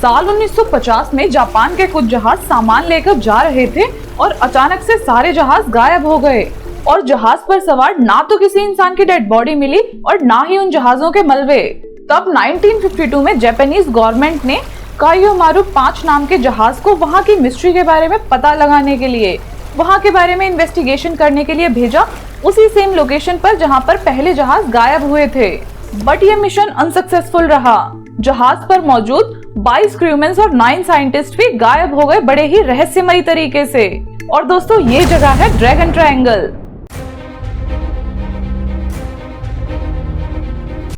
साल 1950 में जापान के कुछ जहाज सामान लेकर जा रहे थे और अचानक से सारे जहाज गायब हो गए और जहाज पर सवार ना तो किसी इंसान की डेड बॉडी मिली और ना ही उन जहाजों के मलबे। तब 1952 में जापानीज गवर्नमेंट ने कायोमारू 5 नाम के जहाज को वहां की मिस्ट्री के बारे में पता लगाने के लिए, वहां के बारे में इन्वेस्टिगेशन करने के लिए भेजा, उसी सेम लोकेशन पर जहां पर पहले जहाज गायब हुए थे। बट ये मिशन अनसक्सेसफुल रहा। जहाज पर मौजूद 22 क्रूमैन और 9 साइंटिस्ट भी गायब हो गए बड़े ही रहस्यमयी तरीके से। और दोस्तों ये जगह है ड्रैगन ट्रायंगल।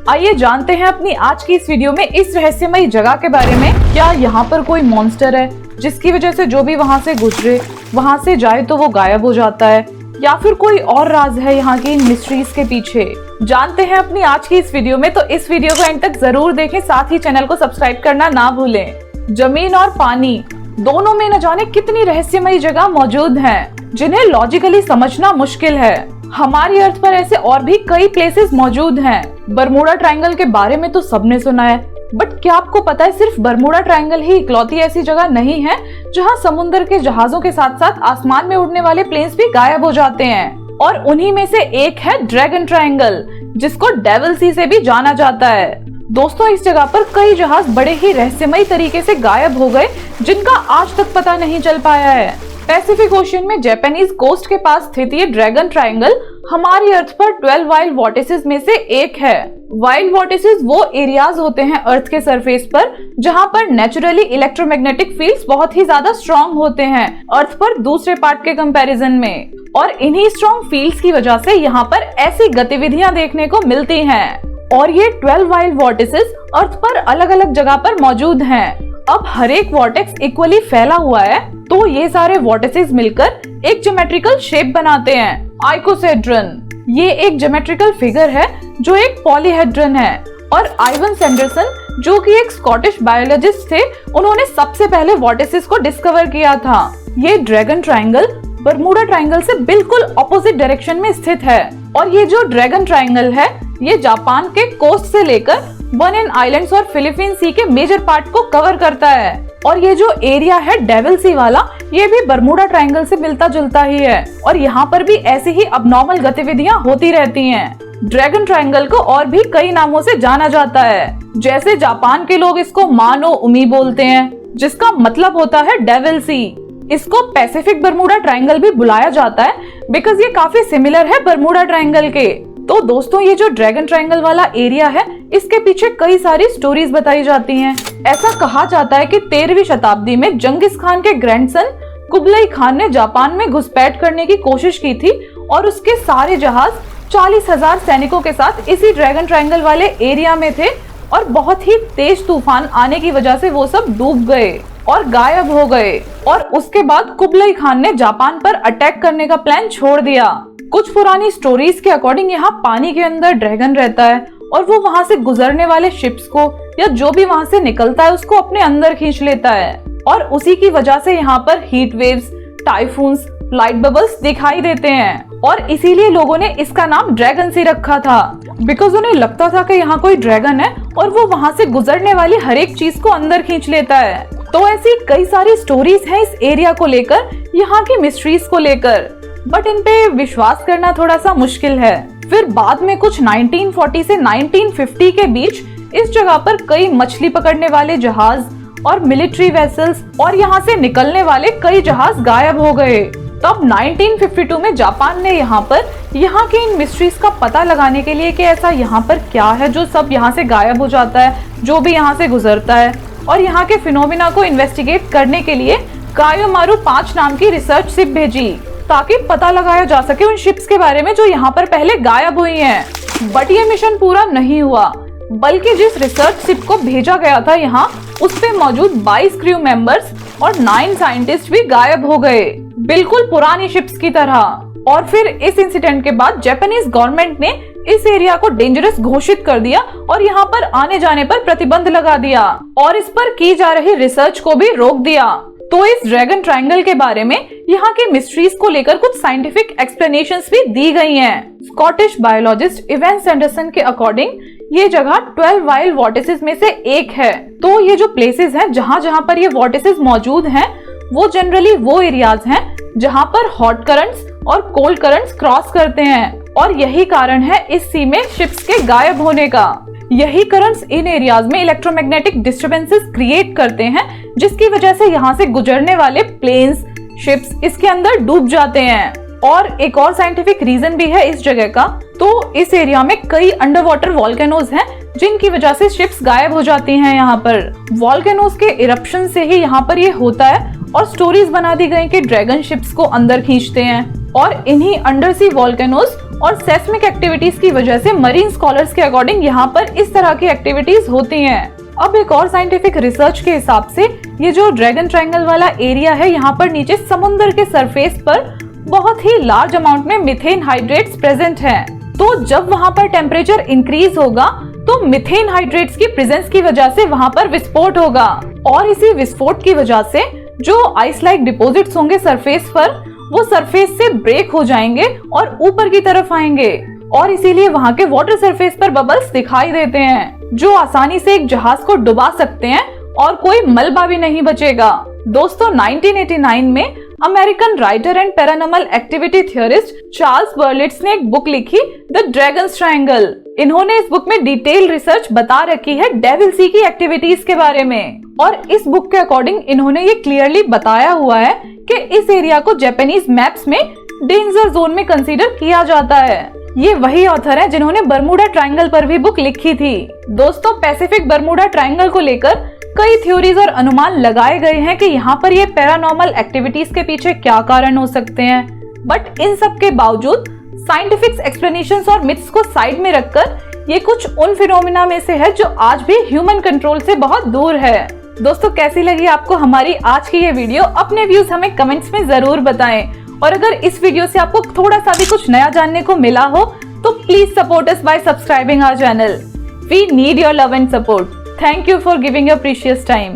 आइए जानते हैं अपनी आज की इस वीडियो में इस रहस्यमयी जगह के बारे में। क्या यहाँ पर कोई मॉन्स्टर है जिसकी वजह से जो भी वहाँ से गुजरे, वहाँ से जाए तो वो गायब हो जाता है, या फिर कोई और राज है यहाँ की मिस्ट्रीज के पीछे? जानते हैं अपनी आज की इस वीडियो में, तो इस वीडियो को एंड तक जरूर देखें, साथ ही चैनल को सब्सक्राइब करना ना भूलें। जमीन और पानी दोनों में न जाने कितनी रहस्यमयी जगह मौजूद हैं, जिन्हें लॉजिकली समझना मुश्किल है। हमारी अर्थ पर ऐसे और भी कई प्लेसेस मौजूद हैं। बरमूडा ट्रायंगल के बारे में तो सबने सुना है, बट क्या आपको पता है सिर्फ बरमूडा ट्रायंगल ही इकलौती ऐसी जगह नहीं है जहां समुद्र के जहाजों के साथ साथ आसमान में उड़ने वाले प्लेन्स भी गायब हो जाते हैं। और उन्हीं में से एक है ड्रैगन ट्रायंगल, जिसको डेविल सी से भी जाना जाता है। दोस्तों इस जगह पर कई जहाज बड़े ही रहस्यमयी तरीके से गायब हो गए, जिनका आज तक पता नहीं चल पाया है। पैसिफिक ओशियन में जापानीज कोस्ट के पास स्थित ये ड्रैगन ट्रायंगल हमारी अर्थ पर 12 वाइल्ड वॉर्टिसेस में से एक है। वाइल्ड वॉर्टिसेस वो एरियाज होते हैं अर्थ के सरफेस पर जहां पर नेचुरली इलेक्ट्रोमैग्नेटिक फील्ड्स बहुत ही ज्यादा स्ट्रॉन्ग होते हैं अर्थ पर दूसरे पार्ट के कंपैरिजन में। और इन्हीं स्ट्रॉन्ग फील्ड्स की वजह से यहाँ पर ऐसी गतिविधियां देखने को मिलती हैं। और ये 12 वाइल्ड वॉर्टिसेस अर्थ पर अलग अलग जगह पर मौजूद हैं। अब हर एक वॉर्टेक्स इक्वली फैला हुआ है, तो ये सारे वॉर्टिसेस मिलकर एक ज्योमेट्रिकल शेप बनाते हैं, आइकोसेड्रन। ये एक ज्योमेट्रिकल फिगर है जो एक पॉलीहेड्रन है। और आइवन सैंडरसन, जो कि एक स्कॉटिश बायोलॉजिस्ट थे, उन्होंने सबसे पहले वॉर्टिसेस को डिस्कवर किया था। ये ड्रैगन ट्रायंगल बरमूडा ट्रायंगल से बिल्कुल ऑपोजिट डायरेक्शन में स्थित है। और ये जो ड्रैगन ट्रायंगल है, ये जापान के कोस्ट से लेकर बनिन आइलैंड्स और फिलीपीन सी के मेजर पार्ट को कवर करता है। और ये जो एरिया है डेविल सी वाला, ये भी बरमूडा ट्रायंगल से मिलता जुलता ही है। और यहाँ पर भी ऐसी ही अबनॉर्मल गतिविधियां होती रहती हैं। ड्रैगन ट्रायंगल को और भी कई नामों से जाना जाता है, जैसे जापान के लोग इसको मानो उमी बोलते हैं, जिसका मतलब होता है डेविल सी। इसको पैसिफिक बरमूडा ट्रायंगल भी बुलाया जाता है बिकॉज ये काफी सिमिलर है बरमूडा ट्रायंगल के। तो दोस्तों ये जो ड्रैगन ट्रायंगल वाला एरिया है, इसके पीछे कई सारी स्टोरीज बताई जाती हैं। ऐसा कहा जाता है कि 13वीं शताब्दी में जंगिस खान के ग्रैंडसन कुबलाई खान ने जापान में घुसपैठ करने की कोशिश की थी और उसके सारे जहाज 40,000 सैनिकों के साथ इसी ड्रैगन ट्रायंगल वाले एरिया में थे। और बहुत ही तेज तूफान आने की वजह से वो सब डूब गए और गायब हो गए। और उसके बाद कुबलाई खान ने जापान पर अटैक करने का प्लान छोड़ दिया। कुछ पुरानी स्टोरीज के अकॉर्डिंग यहाँ पानी के अंदर ड्रैगन रहता है और वो वहाँ से गुजरने वाले शिप्स को या जो भी वहाँ से निकलता है उसको अपने अंदर खींच लेता है। और उसी की वजह से यहाँ पर heat waves, typhoons, light bubbles दिखाई देते हैं। और इसीलिए लोगों ने इसका नाम ड्रैगन सी रखा था, बिकॉज उन्हें लगता था कि यहाँ कोई ड्रैगन है और वो वहाँ से गुजरने वाली हर एक चीज को अंदर खींच लेता है। तो ऐसी कई सारी स्टोरीज हैं इस एरिया को लेकर, यहाँ की मिस्ट्रीज को लेकर, बट इन पे विश्वास करना थोड़ा सा मुश्किल है। फिर बाद में कुछ 1940 से 1950 के बीच इस जगह पर कई मछली पकड़ने वाले जहाज और मिलिट्री वेसल्स और यहाँ से निकलने वाले कई जहाज गायब हो गए। तब 1952 में जापान ने यहाँ की इन मिस्ट्रीज का पता लगाने के लिए कि ऐसा यहाँ पर क्या है जो सब यहाँ से गायब हो जाता है, जो भी यहाँ से गुजरता है, और यहाँ के फिनोमिना को इन्वेस्टिगेट करने के लिए कायोमारू 5 नाम की रिसर्च शिप भेजी, ताकि पता लगाया जा सके उन शिप्स के बारे में जो यहाँ पर पहले गायब हुई हैं। बट ये मिशन पूरा नहीं हुआ, बल्कि जिस रिसर्च शिप को भेजा गया था यहाँ, उस पे मौजूद 22 क्रू मेंबर्स और 9 साइंटिस्ट भी गायब हो गए, बिल्कुल पुरानी शिप्स की तरह। और फिर इस इंसिडेंट के बाद जापानीज गवर्नमेंट ने इस एरिया को डेंजरस घोषित कर दिया और यहाँ पर आने जाने पर प्रतिबंध लगा दिया और इस पर की जा रही रिसर्च को भी रोक दिया। तो इस ड्रैगन ट्रायंगल के बारे में यहाँ की मिस्ट्रीज को लेकर कुछ साइंटिफिक एक्सप्लेनेशंस भी दी गई हैं। स्कॉटिश बायोलॉजिस्ट इवन सैंडरसन के अकॉर्डिंग ये जगह 12 वाइल्ड वॉर्टिसेस में से एक है। तो ये जो प्लेसेस हैं जहाँ जहाँ पर ये वॉर्टिसेस मौजूद हैं वो जनरली वो एरियाज हैं जहाँ पर हॉट करंट्स और कोल्ड करंट्स क्रॉस करते हैं, और यही कारण है इस सी में शिप्स के गायब होने का। यही करंट्स इन एरियाज में इलेक्ट्रोमैग्नेटिक डिस्टरबेंसेस क्रिएट करते हैं, जिसकी वजह से यहाँ से गुजरने वाले प्लेन्स, शिप्स इसके अंदर डूब जाते हैं। और एक और साइंटिफिक रीजन भी है इस जगह का। तो इस एरिया में कई अंडर वाटर वॉल्केनोज हैं जिनकी वजह से शिप्स गायब हो जाती हैं। यहाँ पर वॉल्केनोज के इरप्शन से ही यहाँ पर ये होता है, और स्टोरीज बना दी गई कि ड्रैगन शिप्स को अंदर खींचते हैं। और इन्हीं अंडर सी वॉल्केनोज और सेस्मिक एक्टिविटीज की वजह से मरीन स्कॉलर्स के अकॉर्डिंग यहाँ पर इस तरह की एक्टिविटीज होती हैं। अब एक और साइंटिफिक रिसर्च के हिसाब से ये जो ड्रैगन ट्रायंगल वाला एरिया है, यहाँ पर नीचे समुद्र के सरफेस पर बहुत ही लार्ज अमाउंट में मीथेन हाइड्रेट्स प्रेजेंट हैं। तो जब वहाँ पर टेम्परेचर इंक्रीज होगा तो मीथेन हाइड्रेट्स की प्रेजेंस की वजह से वहाँ पर विस्फोट होगा, और इसी विस्फोट की वजह से जो आइस लाइक डिपॉजिट्स होंगे सरफेस पर, वो सरफेस से ब्रेक हो जाएंगे और ऊपर की तरफ आएंगे, और इसीलिए वहाँ के वाटर सरफेस पर बबल्स दिखाई देते हैं जो आसानी से एक जहाज को डुबा सकते हैं और कोई मलबा भी नहीं बचेगा। दोस्तों 1989 में American writer and paranormal activity theorist Charles Berlitz ने एक बुक लिखी, द ड्रैगन्स ट्रायंगल। इन्होंने इस बुक में डिटेल रिसर्च बता रखी है डेविल सी की एक्टिविटीज के बारे में, और इस बुक के अकॉर्डिंग इन्होंने ये क्लियरली बताया हुआ है कि इस एरिया को जापानीज मैप्स में डेंजर जोन में कंसीडर किया जाता है। ये वही ऑथर है जिन्होंने बरमूडा ट्रायंगल पर भी बुक लिखी थी। दोस्तों पैसिफिक बरमूडा ट्रायंगल को लेकर कई थ्योरीज और अनुमान लगाए गए हैं कि यहाँ पर ये पैरानॉर्मल एक्टिविटीज के पीछे क्या कारण हो सकते हैं, बट इन सब के बावजूद साइंटिफिक एक्सप्लेनेशंस और मिथ्स को साइड में रखकर ये कुछ उन फिनोमिना में से है जो आज भी ह्यूमन कंट्रोल से बहुत दूर है। दोस्तों कैसी लगी आपको हमारी आज की ये वीडियो? अपने व्यूज हमें कमेंट्स में जरूर बताएं, और अगर इस वीडियो से आपको थोड़ा सा भी कुछ नया जानने को मिला हो तो please support us by subscribing our channel. We need your love and support. Thank you for giving your precious time.